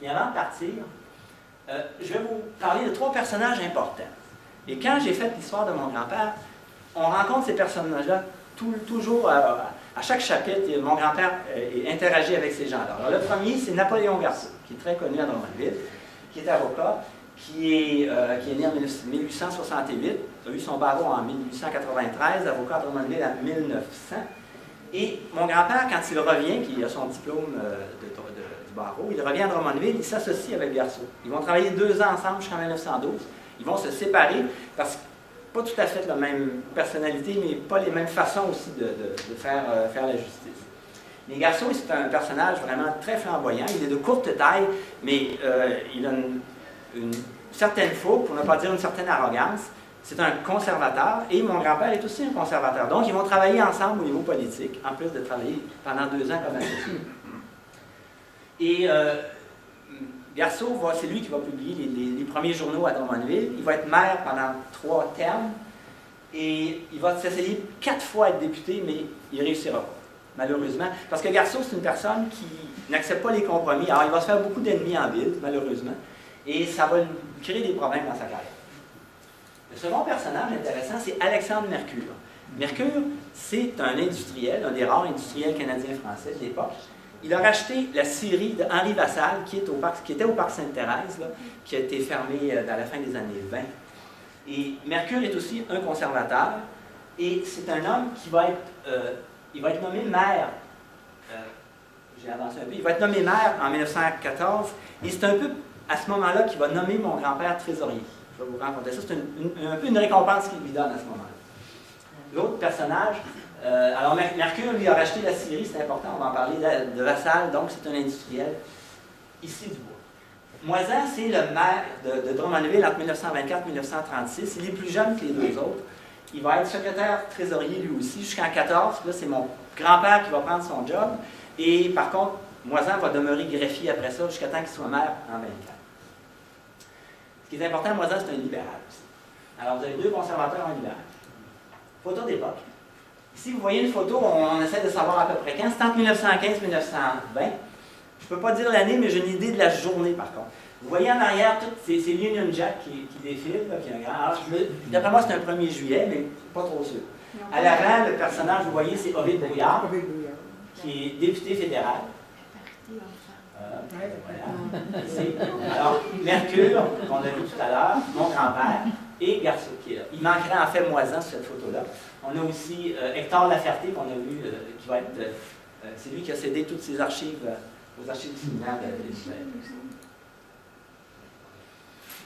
Mais avant de partir, je vais vous parler de 3 personnages importants. Et quand j'ai fait l'histoire de mon grand-père, on rencontre ces personnages-là toujours à chaque chapitre. Mon grand-père interagit avec ces gens-là. Alors, le premier, c'est Napoléon Garceau, qui est très connu à Drummondville, qui est avocat, qui est né en 1868, a eu son barreau en 1893, avocat à Drummondville en 1900. Et mon grand-père, quand il revient, qui a son diplôme du barreau, il revient à Drummondville, il s'associe avec Garceau. Ils vont travailler 2 ans ensemble jusqu'en 1912. Ils vont se séparer parce que pas tout à fait la même personnalité, mais pas les mêmes façons aussi de faire la justice. Mais Garceau, c'est un personnage vraiment très flamboyant. Il est de courte taille, mais il a une certaine fougue, pour ne pas dire une certaine arrogance. C'est un conservateur, et mon grand-père est aussi un conservateur. Donc, ils vont travailler ensemble au niveau politique, en plus de travailler pendant 2 ans comme associés. Et Garceau, c'est lui qui va publier les premiers journaux à Drummondville. Il va être maire pendant 3 termes, et il va s'essayer 4 fois à être député, mais il ne réussira pas, malheureusement. Parce que Garceau, c'est une personne qui n'accepte pas les compromis. Alors, il va se faire beaucoup d'ennemis en ville, malheureusement, et ça va lui créer des problèmes dans sa carrière. Le second personnage intéressant, c'est Alexandre Mercure. Mercure, c'est un industriel, un des rares industriels canadiens-français de l'époque. Il a racheté la scierie de Henri Vassal, qui était au parc Sainte-Thérèse, qui a été fermé dans la fin des années 20. Et Mercure est aussi un conservateur, et c'est un homme qui va être nommé maire. J'ai avancé un peu. Il va être nommé maire en 1914, et c'est un peu à ce moment-là qu'il va nommer mon grand-père trésorier. Je vais vous raconter ça. C'est un peu une récompense qu'il lui donne à ce moment-là. L'autre personnage, alors Mercure lui a racheté la scierie, c'est important, on va en parler de Vassal, donc c'est un industriel ici du bois. Moisan, c'est le maire de Drummondville entre 1924 et 1936. Il est plus jeune que les 2 autres. Il va être secrétaire trésorier lui aussi jusqu'en 14. Là, c'est mon grand-père qui va prendre son job. Et par contre, Moisan va demeurer greffier après ça jusqu'à temps qu'il soit maire en 24. Ce qui est important, Moisan, c'est un libéral aussi. Alors, vous avez 2 conservateurs, un libéral. Photo d'époque. Ici, vous voyez une photo, on essaie de savoir à peu près quand. C'est entre 1915 et 1920. Je ne peux pas dire l'année, mais j'ai une idée de la journée, par contre. Vous voyez en arrière, c'est Union Jack qui défile, là, qui est un grand. D'après moi, c'est un 1er juillet, mais pas trop sûr. À l'avant, le personnage, vous voyez, c'est Ovide Brouillard, qui est député fédéral. Voilà. Alors, Mercure, qu'on a vu tout à l'heure, mon grand-père, et Garceau qui est là. Il manquerait en fait Moisan sur cette photo-là. On a aussi Hector Laferté, qu'on a vu, qui va être... c'est lui qui a cédé toutes ses archives aux archives du séminaire de l'Israël.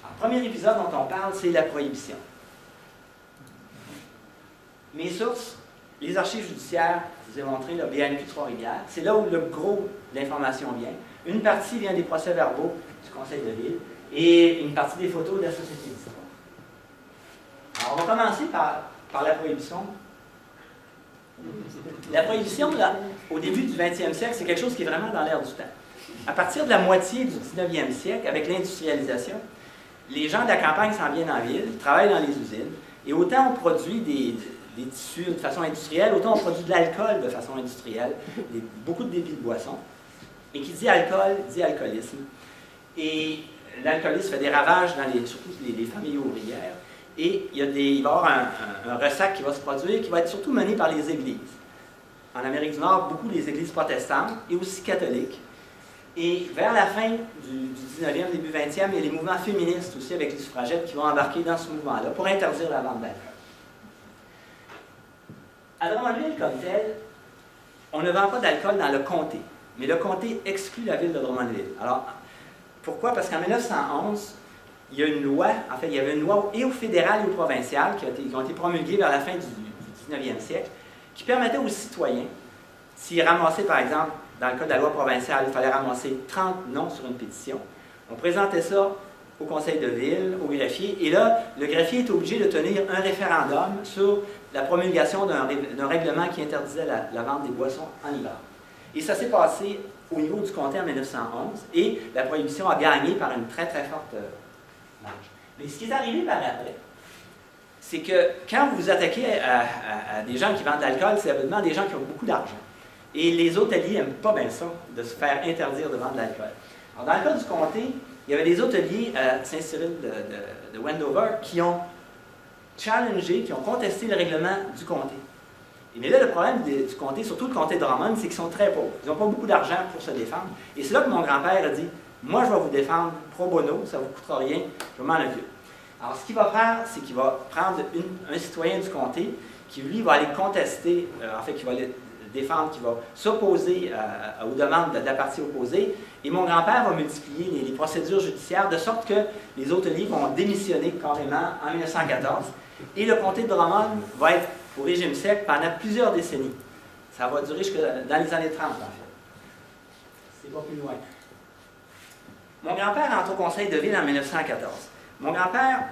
Le premier épisode dont on parle, c'est la prohibition. Mes sources, les archives judiciaires, je vous ai montré, le BNQ Trois-Rivières, c'est là où le gros de l'information vient. Une partie vient des procès-verbaux du Conseil de ville et une partie des photos de la Société d'histoire. Alors, on va commencer par la prohibition. La prohibition, là, au début du 20e siècle, c'est quelque chose qui est vraiment dans l'air du temps. À partir de la moitié du 19e siècle, avec l'industrialisation, les gens de la campagne s'en viennent en ville, travaillent dans les usines, et autant on produit des tissus de façon industrielle, autant on produit de l'alcool de façon industrielle, beaucoup de débits de boissons. Et qui dit alcool, dit alcoolisme. Et l'alcoolisme fait des ravages dans surtout les familles ouvrières. Et il va y avoir un ressac qui va se produire, qui va être surtout mené par les églises. En Amérique du Nord, beaucoup les églises protestantes et aussi catholiques. Et vers la fin du 19e, début 20e, il y a les mouvements féministes aussi avec les suffragettes qui vont embarquer dans ce mouvement-là pour interdire la vente d'alcool. À Drummondville comme tel, on ne vend pas d'alcool dans le comté, mais le comté exclut la ville de Drummondville. Alors, pourquoi? Parce qu'en 1911, il y a une loi, en fait, il y avait une loi et au fédéral et au provincial qui ont été promulguées vers la fin du 19e siècle, qui permettait aux citoyens, s'ils ramassaient, par exemple, dans le cas de la loi provinciale, il fallait ramasser 30 noms sur une pétition. On présentait ça au conseil de ville, au greffier, et là, le greffier est obligé de tenir un référendum sur la promulgation d'un règlement qui interdisait la vente des boissons en hiver. Et ça s'est passé au niveau du comté en 1911, et la prohibition a gagné par une très, très forte marge. Mais ce qui est arrivé par après, c'est que quand vous vous attaquez à des gens qui vendent de l'alcool, c'est évidemment des gens qui ont beaucoup d'argent. Et les hôteliers n'aiment pas bien ça, de se faire interdire de vendre de l'alcool. Alors, dans le cas du comté, il y avait des hôteliers à Saint-Cyril de Wendover qui ont challengé, qui ont contesté le règlement du comté. Mais là, le problème du comté, surtout le comté de Drummond, c'est qu'ils sont très pauvres. Ils n'ont pas beaucoup d'argent pour se défendre. Et c'est là que mon grand-père a dit, moi, je vais vous défendre pro bono, ça ne vous coûtera rien, je vais m'en occuper. Alors, ce qu'il va faire, c'est qu'il va prendre un citoyen du comté qui, lui, va aller contester, en fait, qui va aller défendre, qui va s'opposer aux demandes de la partie opposée. Et mon grand-père va multiplier les procédures judiciaires de sorte que les hôteliers vont démissionner carrément en 1914. Et le comté de Drummond va être au régime sec pendant plusieurs décennies. Ça va durer jusque dans les années 30, en fait. C'est pas plus loin. Mon grand-père entre au conseil de ville en 1914. Mon grand-père,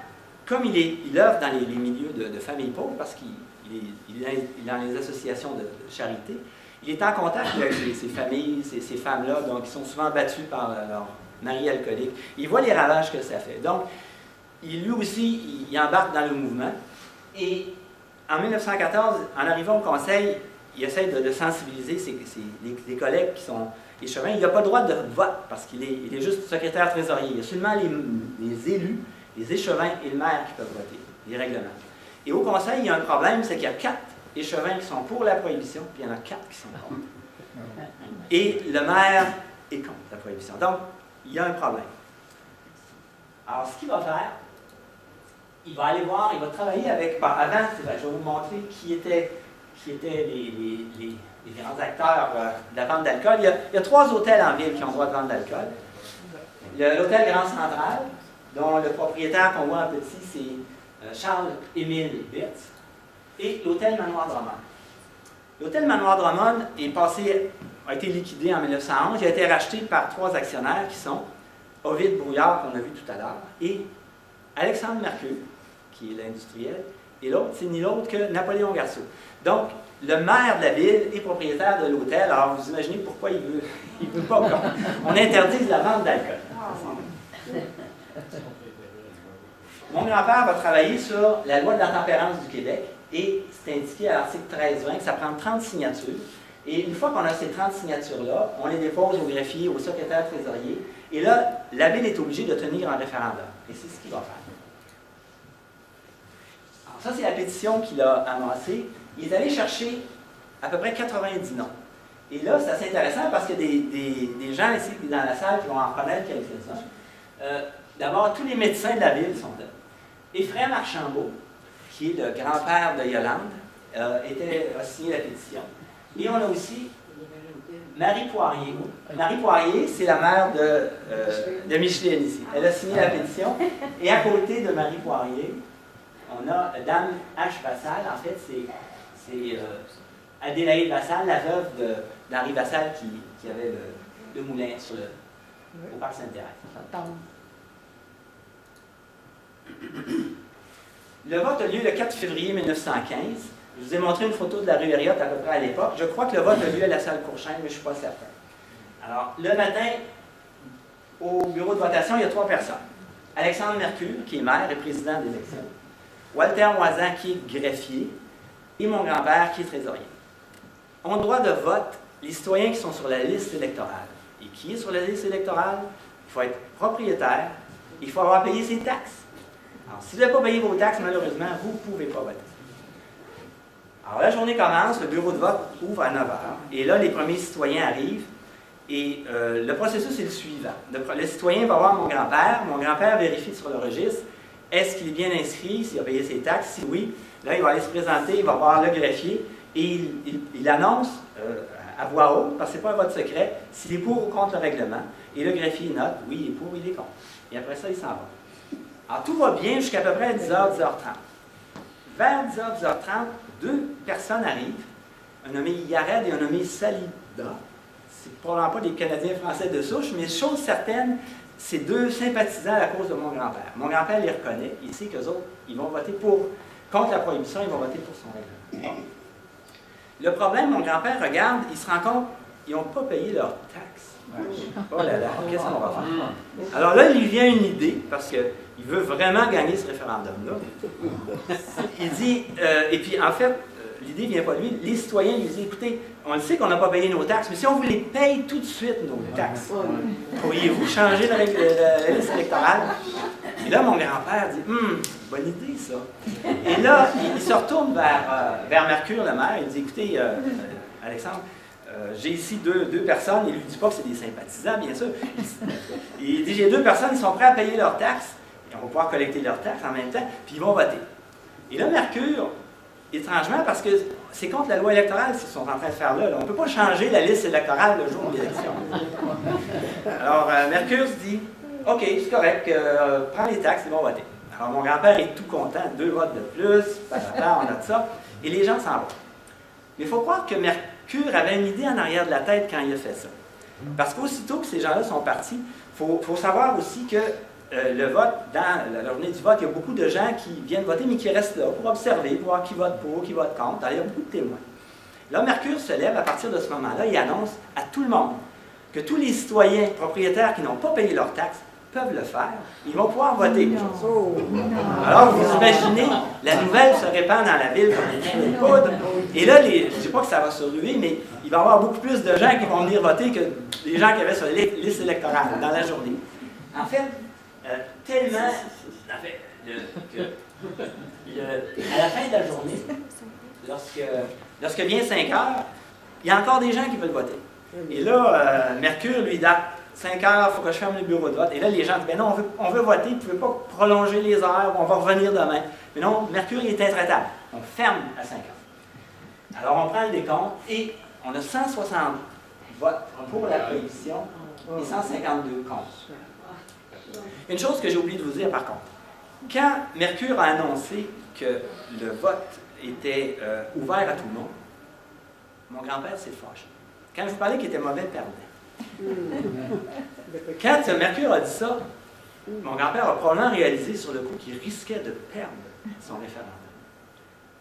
comme il œuvre dans les milieux de familles pauvres, parce qu'il est dans les associations de charité, il est en contact avec ces familles, ces femmes-là, donc qui sont souvent battues par leur mari alcoolique. Il voit les ravages que ça fait. Donc, lui aussi, il embarque dans le mouvement. Et en 1914, en arrivant au conseil, il essaie de sensibiliser les collègues qui sont échevins. Il n'a pas le droit de vote parce qu'il est juste secrétaire trésorier. Il y a seulement les élus, les échevins et le maire qui peuvent voter les règlements. Et au conseil, il y a un problème, c'est qu'il y a 4 échevins qui sont pour la prohibition, puis il y en a 4 qui sont contre. Et le maire est contre la prohibition. Donc, il y a un problème. Alors, ce qu'il va faire, il va aller voir, il va travailler avec... Bon, avant, je vais vous montrer qui étaient les grands acteurs de la vente d'alcool. Il y a 3 hôtels en ville qui ont le droit de vendre de l'alcool. Il y a l'hôtel Grand Central, dont le propriétaire qu'on voit en petit, c'est Charles-Émile Bitz, et l'hôtel Manoir Drummond. L'hôtel Manoir Drummond a été liquidé en 1911. Il a été racheté par 3 actionnaires qui sont Ovide Brouillard, qu'on a vu tout à l'heure, et Alexandre Mercure, qui est l'industriel, et l'autre, c'est ni l'autre que Napoléon Garceau. Donc, le maire de la ville est propriétaire de l'hôtel. Alors, vous imaginez pourquoi il veut pas qu'on interdise la vente d'alcool. Mon grand-père va travailler sur la loi de la tempérance du Québec et c'est indiqué à l'article 13-20 que ça prend 30 signatures. Et une fois qu'on a ces 30 signatures-là, on les dépose au greffier, au secrétaire trésorier. Et là, la ville est obligée de tenir un référendum. Et c'est ce qu'il va faire. Alors ça, c'est la pétition qu'il a amassée. Il est allé chercher à peu près 90 noms. Et là, c'est assez intéressant parce qu'il y a des gens ici dans la salle qui vont en reconnaître quelques-uns. D'abord, tous les médecins de la ville sont là. Ephraim Archambault, qui est le grand-père de Yolande, a signé la pétition. Et on a aussi Marie Poirier. Marie Poirier, c'est la mère de Micheline ici. Elle a signé la pétition. Et à côté de Marie Poirier, on a Dame H. Vassal. En fait, c'est Adélaïde Vassal, la veuve d'Henri Vassal qui avait le moulin au parc Sainte-Thérèse. Le vote a lieu le 4 février 1915. Je vous ai montré une photo de la rue Herriot à peu près à l'époque. Je crois que le vote a lieu à la salle Courchaine, mais je ne suis pas certain. Alors, le matin, au bureau de votation, il y a 3 personnes. Alexandre Mercure, qui est maire et président d'élection. Walter Moisan, qui est greffier. Et mon grand-père, qui est trésorier. Ont droit de vote les citoyens qui sont sur la liste électorale. Et qui est sur la liste électorale? Il faut être propriétaire. Il faut avoir payé ses taxes. Alors, si vous n'avez pas payé vos taxes, malheureusement, vous ne pouvez pas voter. Alors, la journée commence, le bureau de vote ouvre à 9 h. Et là, les premiers citoyens arrivent. Et le processus est le suivant. Le citoyen va voir mon grand-père. Mon grand-père vérifie sur le registre. Est-ce qu'il est bien inscrit, s'il a payé ses taxes? Si oui, là, il va aller se présenter, il va voir le greffier. Et il annonce à voix haute, parce que ce n'est pas un vote secret, s'il est pour ou contre le règlement. Et le greffier note, oui, il est pour, il est contre. Et après ça, il s'en va. Alors, tout va bien jusqu'à peu près 10h, 10h30. Vers 10h, 10h30, 2 personnes arrivent, un nommé Yared et un nommé Salida. C'est probablement pas des Canadiens français de souche, mais chose certaine, c'est 2 sympathisants à la cause de mon grand-père. Mon grand-père les reconnaît, il sait qu'eux autres, ils vont voter contre la prohibition, ils vont voter pour son règlement. Le problème, mon grand-père regarde, il se rend compte, ils n'ont pas payé leurs taxes. Oh là là, qu'est-ce qu'on va faire? Alors là, il lui vient une idée, parce qu'il veut vraiment gagner ce référendum-là. Il dit, et puis en fait, l'idée ne vient pas de lui. Les citoyens lui disent, écoutez, on le sait qu'on n'a pas payé nos taxes, mais si on vous les paye tout de suite, nos taxes, pourriez-vous changer la liste électorale? Et là, mon grand-père dit, bonne idée, ça. Et là, il se retourne vers Mercure, le maire, il dit, écoutez, Alexandre, j'ai ici deux personnes, il ne lui dit pas que c'est des sympathisants, bien sûr. Il dit, j'ai 2 personnes, ils sont prêts à payer leurs taxes, et on va pouvoir collecter leurs taxes en même temps, puis ils vont voter. Et là, Mercure, étrangement, parce que c'est contre la loi électorale ce qu'ils sont en train de faire là. On ne peut pas changer la liste électorale le jour de l'élection. Alors, Mercure se dit, OK, c'est correct, prends les taxes, ils vont voter. Alors, mon grand-père est tout content, 2 votes de plus, on a ça, et les gens s'en vont. Mais il faut croire que Mercure avait une idée en arrière de la tête quand il a fait ça. Parce qu'aussitôt que ces gens-là sont partis, il faut savoir aussi que le vote, dans la journée du vote, il y a beaucoup de gens qui viennent voter, mais qui restent là pour observer, pour voir qui vote pour, qui vote contre. Alors, il y a beaucoup de témoins. Là, Mercure se lève à partir de ce moment-là, il annonce à tout le monde que tous les citoyens propriétaires qui n'ont pas payé leurs taxes peuvent le faire. Ils vont pouvoir voter. Alors, vous imaginez, la nouvelle se répand dans la ville comme une poudre. Et là, je ne dis pas que ça va se ruer, mais il va y avoir beaucoup plus de gens qui vont venir voter que les gens qui avaient sur la liste électorale dans la journée. En fait, tellement, à la fin de la journée, lorsque vient 5 heures, il y a encore des gens qui veulent voter. Et là, Mercure lui dit, 5 heures, il faut que je ferme le bureau de vote. Et là, les gens disent, ben non, on veut voter, vous ne pouvez pas prolonger les heures, on va revenir demain. Mais non, Mercure il est intraitable. On ferme à 5 heures. Alors, on prend le décompte et on a 160 votes pour la prohibition et 152 contre. Une chose que j'ai oublié de vous dire par contre, quand Mercure a annoncé que le vote était ouvert à tout le monde, mon grand-père s'est fâché. Quand je vous parlais qu'il était mauvais perdant. Quand Mercure a dit ça, mon grand-père a probablement réalisé sur le coup qu'il risquait de perdre son référendum.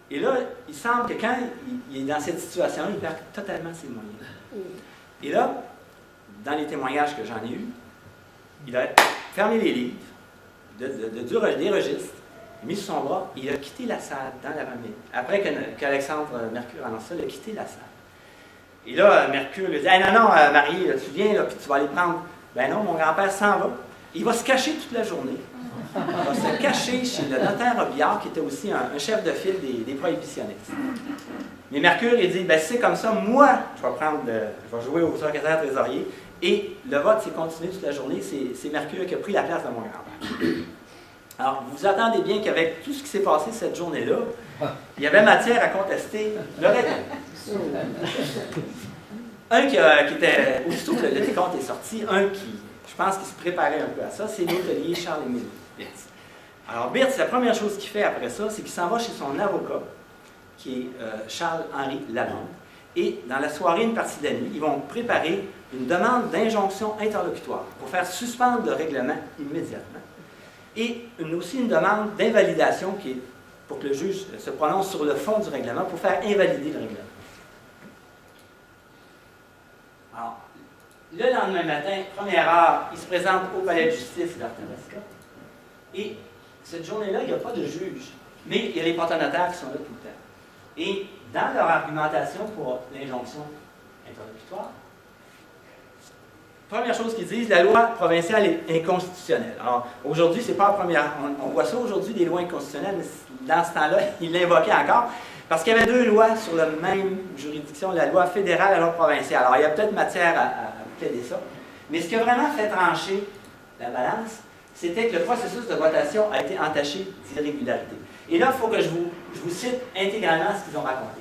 Et là, il semble que quand il est dans cette situation, il perd totalement ses moyens. Et là, dans les témoignages que j'en ai eus, il a fermé les livres, des registres, mis sur son bras, il a quitté la salle dans l'avant-midi. Après qu'Alexandre Mercure annonce ça, il a quitté la salle. Et là, Mercure lui dit, hey, non, Marie, là, tu viens, là, puis tu vas aller prendre. Ben non, mon grand-père s'en va. Il va se cacher toute la journée. Il va se cacher chez le notaire Robillard, qui était aussi un chef de file des prohibitionnistes. Mais Mercure, il dit, ben c'est comme ça, moi, je vais jouer au secrétaire trésorier. Et le vote s'est continué toute la journée. C'est Mercure qui a pris la place de mon grand-père. Alors, vous vous attendez bien qu'avec tout ce qui s'est passé cette journée-là, il y avait matière à contester le règlement. Un qui était, aussitôt que le décompte est sorti, un qui, je pense qu'il se préparait un peu à ça, c'est l'hôtelier Charles-Émile Birtz. Alors, Birtz, la première chose qu'il fait après ça, c'est qu'il s'en va chez son avocat, qui est Charles-Henri Lalonde. Et dans la soirée, une partie de la nuit, ils vont préparer une demande d'injonction interlocutoire pour faire suspendre le règlement immédiatement. Et aussi une demande d'invalidation qui est pour que le juge se prononce sur le fond du règlement pour faire invalider le règlement. Alors, le lendemain matin, première heure, il se présente au palais de justice d'Arthabasca. Et cette journée-là, il n'y a pas de juge, mais il y a les protonotaires qui sont là tout le temps. Et dans leur argumentation pour l'injonction interlocutoire, première chose qu'ils disent, la loi provinciale est inconstitutionnelle. Alors, aujourd'hui, c'est pas la première. On voit ça aujourd'hui, des lois inconstitutionnelles, mais dans ce temps-là, ils l'invoquaient encore, parce qu'il y avait 2 lois sur la même juridiction, la loi fédérale et la loi provinciale. Alors, il y a peut-être matière à plaider ça. Mais ce qui a vraiment fait trancher la balance, c'était que le processus de votation a été entaché d'irrégularité. Et là, il faut que je vous cite intégralement ce qu'ils ont raconté.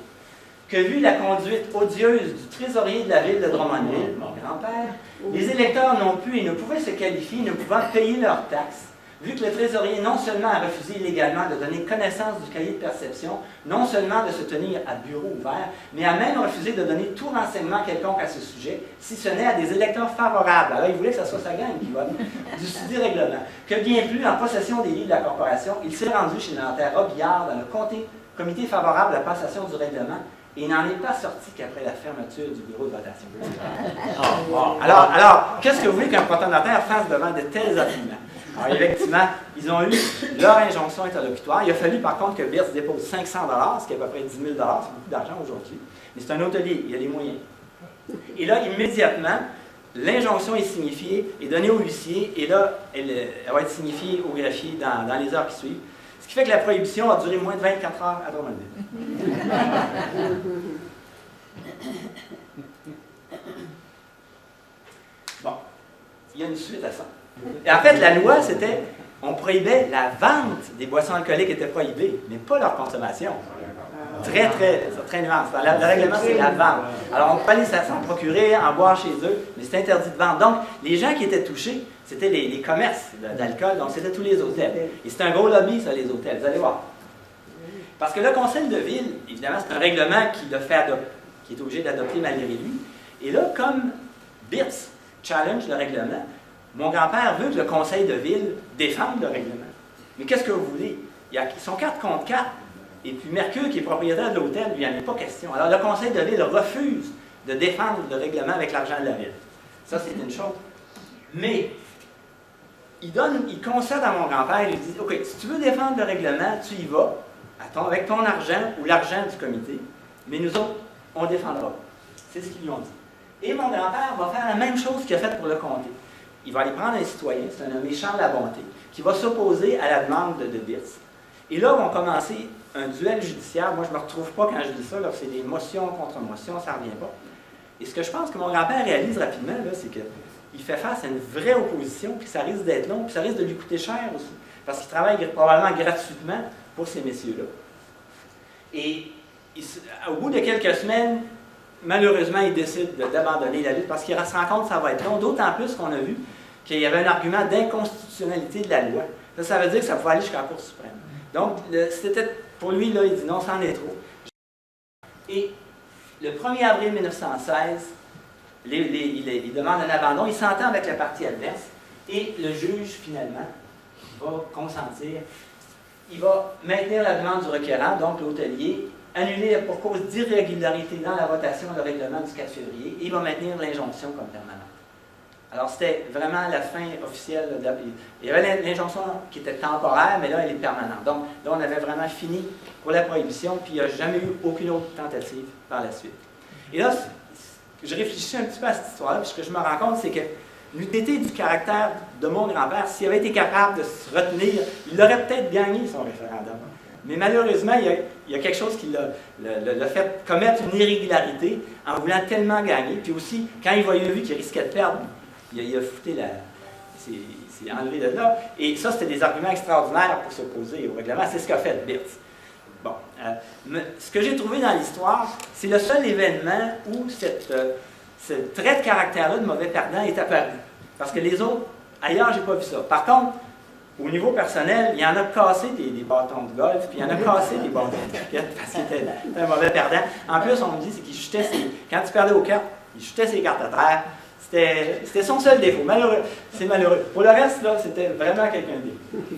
Que vu la conduite odieuse du trésorier de la ville de Drummondville, mon grand-père, les électeurs n'ont pu et ne pouvaient se qualifier, ne pouvant payer leurs taxes, vu que le trésorier non seulement a refusé illégalement de donner connaissance du cahier de perception, non seulement de se tenir à bureau ouvert, mais a même refusé de donner tout renseignement quelconque à ce sujet, si ce n'est à des électeurs favorables. Alors, il voulait que ce soit sa gang qui vote, du sudit règlement. Que bien plus, en possession des livres de la corporation, il s'est rendu chez le notaire Robillard dans le comité favorable à la passation du règlement, et il n'en est pas sorti qu'après la fermeture du bureau de votation. Alors, qu'est-ce que vous voulez qu'un protonotaire fasse devant de tels arguments? Alors, effectivement, ils ont eu leur injonction interlocutoire. Il a fallu, par contre, que Birtz dépose 500 $, ce qui est à peu près 10 000 $, c'est beaucoup d'argent aujourd'hui. Mais c'est un hôtelier, il a les moyens. Et là, immédiatement, l'injonction est signifiée, est donnée au huissier, et là, elle va être signifiée au greffier dans les heures qui suivent. Ce qui fait que la prohibition a duré moins de 24 heures à Drummondville. Bon, il y a une suite à ça. Et en fait, la loi, c'était, on prohibait la vente des boissons alcooliques était prohibée, mais pas leur consommation. Très nuance. Le règlement, c'est la vente. Alors, on peut aller s'en procurer, en boire chez eux, mais c'est interdit de vendre. Donc, les gens qui étaient touchés, c'était les commerces d'alcool, donc c'était tous les hôtels. Et c'est un gros lobby, ça, les hôtels, vous allez voir. Parce que le conseil de ville, évidemment, c'est un règlement qui est obligé d'adopter malgré lui. Et là, comme Birtz challenge le règlement, mon grand-père veut que le conseil de ville défende le règlement. Mais qu'est-ce que vous voulez? Ils sont 4 contre 4. Et puis Mercure, qui est propriétaire de l'hôtel, lui, il n'y en a pas question. Alors le conseil de ville refuse de défendre le règlement avec l'argent de la ville. Ça, c'est une chose. Mais il concède à mon grand-père, il lui dit, OK, si tu veux défendre le règlement, tu y vas avec ton argent ou l'argent du comité, mais nous autres, on ne défendra pas. C'est ce qu'ils lui ont dit. Et mon grand-père va faire la même chose qu'il a fait pour le comté. Il va aller prendre un citoyen, c'est un nommé Charles Labonté, qui va s'opposer à la demande de Birtz. Et là, vont commencer un duel judiciaire. Moi, je ne me retrouve pas quand je dis ça, c'est des motions contre motions, ça ne revient pas. Et ce que je pense que mon grand-père réalise rapidement, c'est qu'il fait face à une vraie opposition, puis ça risque d'être long, puis ça risque de lui coûter cher aussi, parce qu'il travaille probablement gratuitement pour ces messieurs-là. Et au bout de quelques semaines, malheureusement, il décide d'abandonner la lutte, parce qu'il se rend compte que ça va être long, d'autant plus qu'on a vu qu'il y avait un argument d'inconstitutionnalité de la loi. Ça veut dire que ça pouvait aller jusqu'à la Cour suprême. Donc, c'était pour lui, là, il dit non, c'en est trop. Et le 1er avril 1916, il demande un abandon, il s'entend avec la partie adverse, et le juge, finalement, va consentir. Il va maintenir la demande du requérant, donc l'hôtelier, annuler pour cause d'irrégularité dans la votation le règlement du 4 février, et il va maintenir l'injonction comme permanente. Alors, c'était vraiment la fin officielle. Il y avait l'injonction qui était temporaire, mais là, elle est permanente. Donc, là, on avait vraiment fini pour la prohibition, puis il n'y a jamais eu aucune autre tentative par la suite. Et là, je réfléchis un petit peu à cette histoire-là, puis ce que je me rends compte, c'est que l'unité du caractère de mon grand-père, s'il avait été capable de se retenir, il aurait peut-être gagné son référendum. Mais malheureusement, il y a quelque chose qui l'a fait commettre une irrégularité en voulant tellement gagner. Puis aussi, quand il a vu qu'il risquait de perdre, il a fouté c'est enlevé de là. Et ça, c'était des arguments extraordinaires pour s'opposer au règlement. C'est ce qu'a fait Birtz. Bon. Ce que j'ai trouvé dans l'histoire, c'est le seul événement où ce trait de caractère-là de mauvais perdant est apparu. Parce que les autres, ailleurs, je n'ai pas vu ça. Par contre, au niveau personnel, il y en a cassé des bâtons de golf, puis il y en a cassé des bâtons de cricket parce qu'il était un mauvais perdant. En plus, on me dit qu'il jetait quand tu perdais aux cartes, il jetait ses cartes à terre. C'était son seul défaut. C'est malheureux. Pour le reste, là, c'était vraiment quelqu'un de défaut.